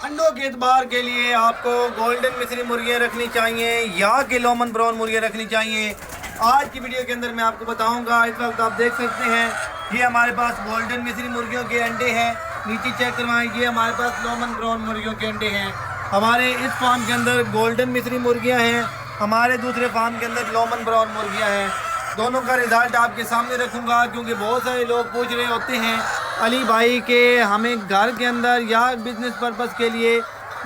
अंडों के एतबार के लिए आपको गोल्डन मिस्री मुर्गियाँ रखनी चाहिए या कि लोमन ब्राउन मुर्गियाँ रखनी चाहिए। आज की वीडियो के अंदर मैं आपको बताऊंगा। इस वक्त आप देख सकते हैं ये हमारे पास गोल्डन मिस्री मुर्गियों के अंडे हैं। नीचे चेक करवाएं, ये हमारे पास लोमन ब्राउन मुर्गियों के अंडे हैं। हमारे इस फार्म के अंदर गोल्डन मिस्री मुर्गियाँ हैं, हमारे दूसरे फार्म के अंदर लोमन ब्राउन मुर्गियाँ हैं। दोनों का रिज़ल्ट आपके सामने रखूँगा क्योंकि बहुत सारे लोग पूछ रहे होते हैं अली भाई के हमें घर के अंदर या बिज़नेस पर्पज़ के लिए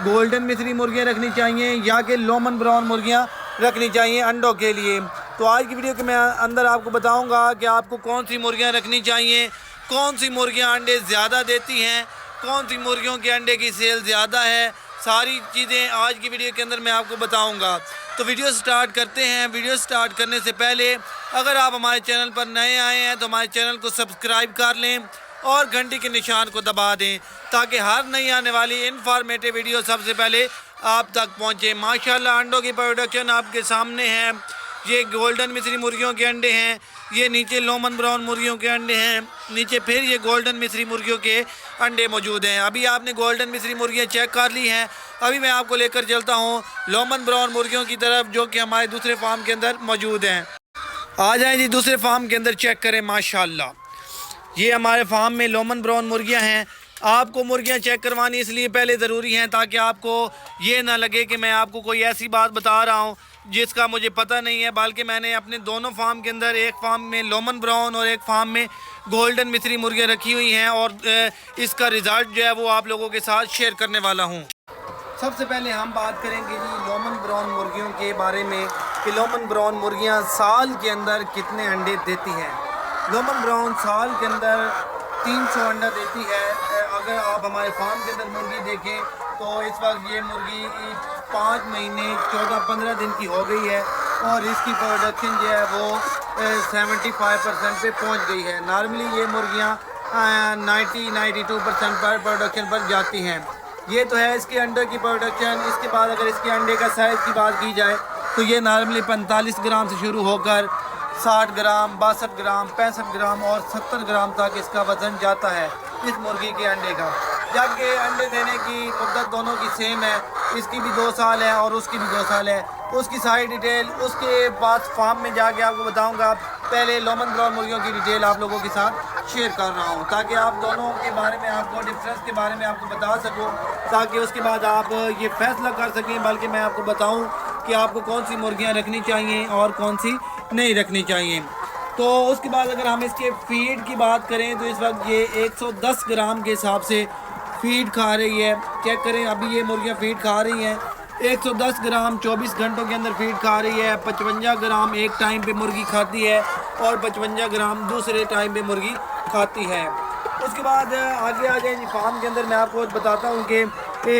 गोल्डन मिस्री मुर्गियाँ रखनी चाहिए या कि लोमन ब्राउन मुर्गियाँ रखनी चाहिए अंडों के लिए। तो आज की वीडियो के मैं अंदर आपको बताऊंगा कि आपको कौन सी मुर्गियाँ रखनी चाहिए, कौन सी मुर्गियाँ अंडे ज़्यादा देती हैं, कौन सी मुर्गियों के अंडे की सेल ज़्यादा है। सारी चीज़ें आज की वीडियो के अंदर मैं आपको बताऊंगा। तो वीडियो स्टार्ट करते हैं। वीडियो स्टार्ट करने से पहले अगर आप हमारे चैनल पर नए आए हैं तो हमारे चैनल को सब्सक्राइब कर लें और घंटी के निशान को दबा दें ताकि हर नई आने वाली इन्फॉर्मेटिव वीडियो सबसे पहले आप तक पहुंचे। माशाल्लाह अंडों की प्रोडक्शन आपके सामने है। ये गोल्डन मिस्री मुर्गियों के अंडे हैं, ये नीचे लोमन ब्राउन मुर्गियों के अंडे हैं, नीचे फिर ये गोल्डन मिस्री मुर्गियों के अंडे मौजूद हैं। अभी आपने गोल्डन मिस्री मुर्गियाँ चेक कर ली हैं। अभी मैं आपको लेकर चलता हूँ लोमन ब्राउन मुर्गियों की तरफ जो कि हमारे दूसरे फार्म के अंदर मौजूद हैं। आ जाएँ जी, दूसरे फार्म के अंदर चेक करें। माशाल्लाह ये हमारे फार्म में लोमन ब्राउन मुर्गियाँ हैं। आपको मुर्गियाँ चेक करवानी इसलिए पहले ज़रूरी हैं ताकि आपको ये ना लगे कि मैं आपको कोई ऐसी बात बता रहा हूँ जिसका मुझे पता नहीं है, बल्कि मैंने अपने दोनों फार्म के अंदर एक फार्म में लोमन ब्राउन और एक फार्म में गोल्डन मिस्री मुर्गियाँ रखी हुई हैं और इसका रिज़ल्ट जो है वो आप लोगों के साथ शेयर करने वाला हूँ। सबसे पहले हम बात करेंगे जी लोमन ब्राउन मुर्गियों के बारे में कि लोमन ब्राउन मुर्गियाँ साल के अंदर कितने अंडे देती हैं। लोमन ब्राउन साल के अंदर 300 अंडा देती है। अगर आप हमारे फार्म के अंदर मुर्गी देखें तो इस वक्त ये मुर्गी 5 महीने 14-15 दिन की हो गई है और इसकी प्रोडक्शन जो है वो 75% पे पहुंच गई है। नॉर्मली ये मुर्गियां 90-92% पर प्रोडक्शन पर जाती हैं। ये तो है इसके अंडे की प्रोडक्शन। इसके बाद अगर इसके अंडे का साइज़ की बात की जाए तो ये नॉर्मली 45 ग्राम से शुरू होकर 60 ग्राम, 62 ग्राम, 65 ग्राम और 70 ग्राम तक इसका वज़न जाता है इस मुर्गी के अंडे का। जबकि अंडे देने की मुद्दत दोनों की सेम है, इसकी भी 2 साल है और उसकी भी 2 साल है। उसकी सारी डिटेल उसके पास फार्म में जाके आपको बताऊंगा। पहले लोमन ब्राउन मुर्गियों की डिटेल आप लोगों के साथ शेयर कर रहा हूं ताकि आप दोनों के बारे में, आपको डिफरेंस के बारे में आपको बता सकूं ताकि उसके बाद आप ये फैसला कर सकें। बल्कि मैं आपको बताऊँ कि आपको कौन सी मुर्गियाँ रखनी चाहिए और कौन सी नहीं रखनी चाहिए। तो उसके बाद अगर हम इसके फीड की बात करें तो इस वक्त ये 110 ग्राम के हिसाब से फीड खा रही है। चेक करें, अभी ये मुर्गियाँ फीड खा रही हैं 110 ग्राम 24 घंटों के अंदर फीड खा रही है। 55 ग्राम एक टाइम पे मुर्गी खाती है और 55 ग्राम दूसरे टाइम पे मुर्गी खाती है। उसके बाद आगे आ जाए फार्म के अंदर मैं आपको बताता हूँ कि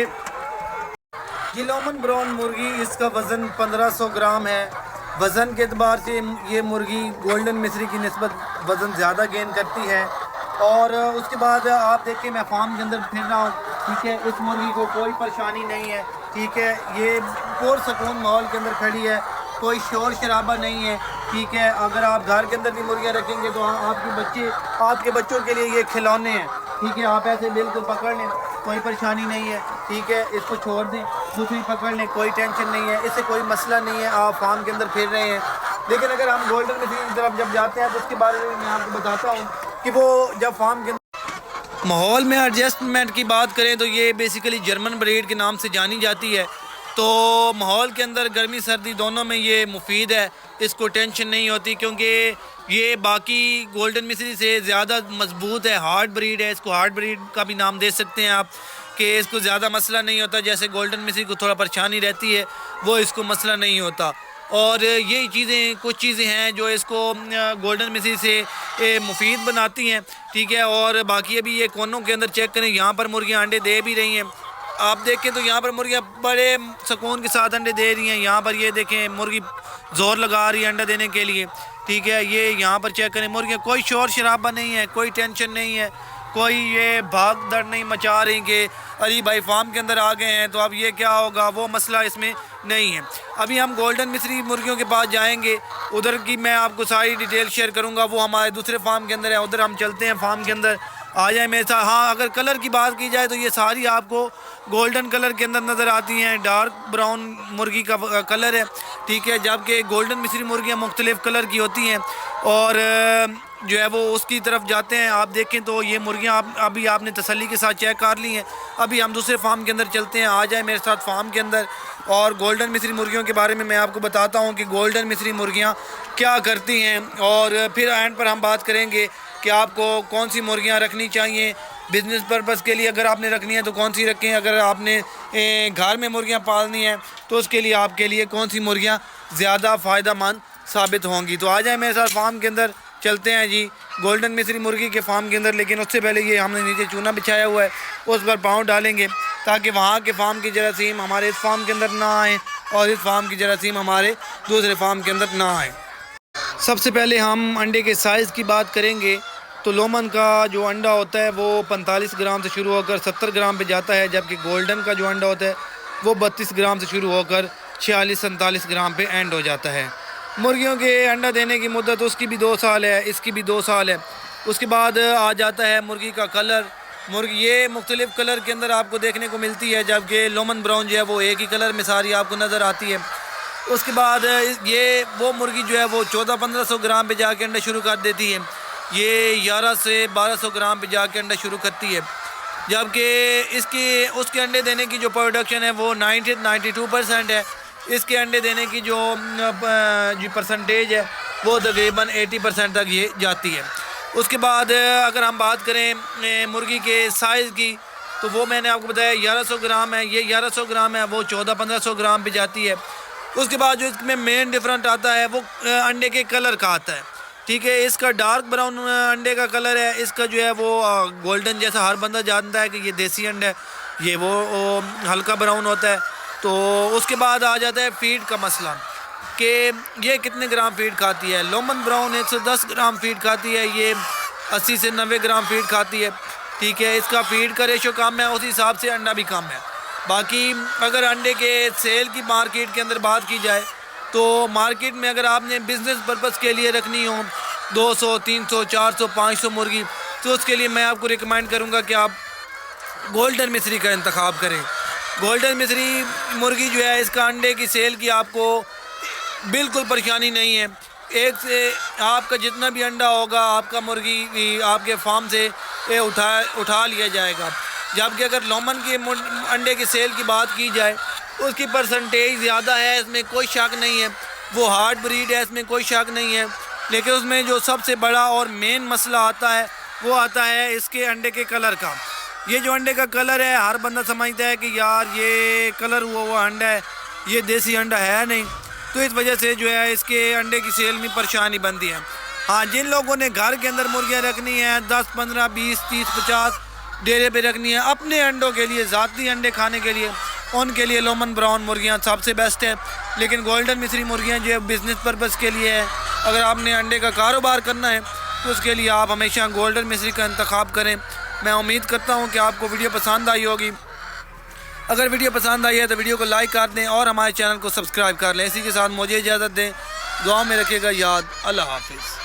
ये लोमन ब्राउन मुर्गी, इसका वज़न 1500 ग्राम है। वज़न के अतबार से ये मुर्गी गोल्डन मिस्री की निस्बत वज़न ज़्यादा गेन करती है। और उसके बाद आप देखें मैं फार्म के अंदर फिर रहा हूँ, ठीक है। इस मुर्गी को कोई परेशानी नहीं है, ठीक है। ये पुरसकून माहौल के अंदर खड़ी है, कोई शोर शराबा नहीं है, ठीक है। अगर आप घर के अंदर भी मुर्गियाँ रखेंगे तो आपके बच्चों के लिए ये खिलौने हैं, ठीक है। आप ऐसे बिल्कुल पकड़ लें, कोई परेशानी नहीं है, ठीक है। इसको छोड़ दें, दूसरी पकड़ लें, कोई टेंशन नहीं है, इससे कोई मसला नहीं है। आप फार्म के अंदर फिर रहे हैं। लेकिन अगर हम गोल्डन मिस्री की तरफ जब जाते हैं तो उसके बारे में मैं आपको बताता हूँ कि वो जब फार्म के माहौल में एडजस्टमेंट की बात करें तो ये बेसिकली जर्मन ब्रीड के नाम से जानी जाती है। तो माहौल के अंदर गर्मी सर्दी दोनों में ये मुफीद है, इसको टेंशन नहीं होती क्योंकि ये बाकी गोल्डन मिस्री से ज़्यादा मजबूत है, हार्ड ब्रीड है। इसको हार्ड ब्रीड का भी नाम दे सकते हैं आप कि इसको ज़्यादा मसला नहीं होता। जैसे गोल्डन मिस्री को थोड़ा परेशानी रहती है वो इसको मसला नहीं होता। और ये चीज़ें कुछ चीज़ें हैं जो इसको गोल्डन मिस्री से मुफीद बनाती हैं, ठीक है। और बाकी अभी ये कोनों के अंदर चेक करें, यहाँ पर मुर्गियाँ अंडे दे भी रही हैं। आप देखें तो यहाँ पर मुर्गियाँ बड़े सुकून के साथ अंडे दे रही हैं। यहाँ पर ये देखें मुर्गी ज़ोर लगा रही है अंडा देने के लिए, ठीक है। ये यहाँ पर चेक करें मुर्गियाँ, कोई शोर शराबा नहीं है, कोई टेंशन नहीं है, कोई ये भाग दौड़ नहीं मचा रही कि अली भाई फार्म के अंदर आ गए हैं तो अब ये क्या होगा, वो मसला इसमें नहीं है। अभी हम गोल्डन मिस्री मुर्गियों के पास जाएंगे, उधर की मैं आपको सारी डिटेल शेयर करूंगा। वो हमारे दूसरे फार्म के अंदर है, उधर हम चलते हैं फार्म के अंदर। आ जाए मेरे साथ। हाँ, अगर कलर की बात की जाए तो ये सारी आपको गोल्डन कलर के अंदर नज़र आती हैं, डार्क ब्राउन मुर्गी का कलर है, ठीक है। जबकि गोल्डन मिस्री मुर्गियाँ मुख्तलिफ़ कलर की होती हैं और जो है वो उसकी तरफ जाते हैं। आप देखें तो ये मुर्गियाँ अभी आपने तसल्ली के साथ चेक कर ली हैं। अभी हम दूसरे फार्म के अंदर चलते हैं, आ जाए मेरे साथ फार्म के अंदर और गोल्डन मिस्री मुर्गियों के बारे में मैं आपको बताता हूँ कि गोल्डन मिस्री मुर्गियाँ क्या करती हैं और फिर एंड पर हम बात करेंगे कि आपको कौन सी मुर्गियाँ रखनी चाहिए बिज़नेस पर्पज़ के लिए। अगर आपने रखनी है तो कौन सी रखें, अगर आपने घर में मुर्गियाँ पालनी है तो उसके लिए आपके लिए कौन सी मुर्गियाँ ज़्यादा फ़ायदा मंद साबित होंगी। तो आ जाए मेरे साथ फार्म के अंदर चलते हैं जी, गोल्डन मिस्री मुर्गी के फार्म के अंदर। लेकिन उससे पहले ये हमने नीचे चूना बिछाया हुआ है, उस पर पाँव डालेंगे ताकि वहाँ के फार्म की जरासीम हमारे इस फार्म के अंदर ना आए और इस फार्म की जरासीम हमारे दूसरे फार्म के अंदर ना आए। सबसे पहले हम अंडे के साइज़ की बात करेंगे तो लोमन का जो अंडा होता है वो 45 ग्राम से शुरू होकर 70 ग्राम पे जाता है, जबकि गोल्डन का जो अंडा होता है वो 32 ग्राम से शुरू होकर 46-47 ग्राम पे एंड हो जाता है। मुर्गियों के अंडा देने की मुद्दत उसकी भी 2 साल है, इसकी भी 2 साल है। उसके बाद आ जाता है मुर्गी का कलर। मुर्गी ये मुख्तलिफ़ कलर के अंदर आपको देखने को मिलती है, जबकि लोमन ब्राउन जो है वो एक ही कलर में सारी आपको नज़र आती है। उसके बाद ये वो मुर्गी जो है वो 1400-1500 ग्राम पे जाके अंडा शुरू कर देती है, ये 1100 से 1200 ग्राम पे जाके अंडा शुरू करती है। जबकि उसके अंडे देने की जो प्रोडक्शन है वो 92% है। इसके अंडे देने की जो परसेंटेज है वो तकरीबन 80% तक ये जाती है। उसके बाद अगर हम बात करें मुर्गी के साइज़ की तो वो मैंने आपको बताया 1100 ग्राम है, ये 1100 ग्राम है, वो 1400-1500 ग्राम पे जाती है। उसके बाद जो इसमें मेन डिफरेंट आता है वो अंडे के कलर का आता है, ठीक है। इसका डार्क ब्राउन अंडे का कलर है, इसका जो है वो गोल्डन जैसा हर बंदा जानता है कि ये देसी अंडा है, ये वो हल्का ब्राउन होता है। तो उसके बाद आ जाता है फीड का मसला कि ये कितने ग्राम फीड खाती है। लोमन ब्राउन 110 ग्राम फीड खाती है, ये 80 से 90 ग्राम फीड खाती है, ठीक है। इसका फीड का रेशो कम है, उस हिसाब से अंडा भी कम है। बाकी अगर अंडे के सेल की मार्केट के अंदर बात की जाए तो मार्केट में अगर आपने बिज़नेस पर्पज़ के लिए रखनी हो 200, 300, 400, 500 मुर्गी तो उसके लिए मैं आपको रिकमेंड करूँगा कि आप गोल्डन मिस्री का इंतखाब करें। गोल्डन मिस्री मुर्गी जो है इसका अंडे की सेल की आपको बिल्कुल परेशानी नहीं है। एक से आपका जितना भी अंडा होगा आपका मुर्गी आपके फार्म से उठा लिया जाएगा। जबकि अगर लोमन के अंडे की सेल की बात की जाए उसकी परसेंटेज ज़्यादा है, इसमें कोई शक नहीं है, वो हार्ड ब्रीड है, इसमें कोई शक नहीं है। लेकिन उसमें जो सबसे बड़ा और मेन मसला आता है वो आता है इसके अंडे के कलर का। ये जो अंडे का कलर है हर बंदा समझता है कि यार ये कलर हुआ अंडा है, ये देसी अंडा है नहीं, तो इस वजह से जो है इसके अंडे की सेल में परेशानी बनती है। हाँ, जिन लोगों ने घर के अंदर मुर्गियाँ रखनी है 10, 15, 20, 30, 50 डेरे पे रखनी है अपने अंडों के लिए, ज़ाती अंडे खाने के लिए, उनके लिए लोमन ब्राउन मुर्गियाँ सबसे बेस्ट है। लेकिन गोल्डन मिस्री मुर्गियाँ जो है बिज़नेस पर्पज़ के लिए है, अगर आपने अंडे का कारोबार करना है तो उसके लिए आप हमेशा गोल्डन मिस्री का इंतखाब करें। मैं उम्मीद करता हूँ कि आपको वीडियो पसंद आई होगी। अगर वीडियो पसंद आई है तो वीडियो को लाइक कर दें और हमारे चैनल को सब्सक्राइब कर लें। इसी के साथ मुझे इजाज़त दें, दुआ में रखिएगा याद। अल्लाह हाफिज़।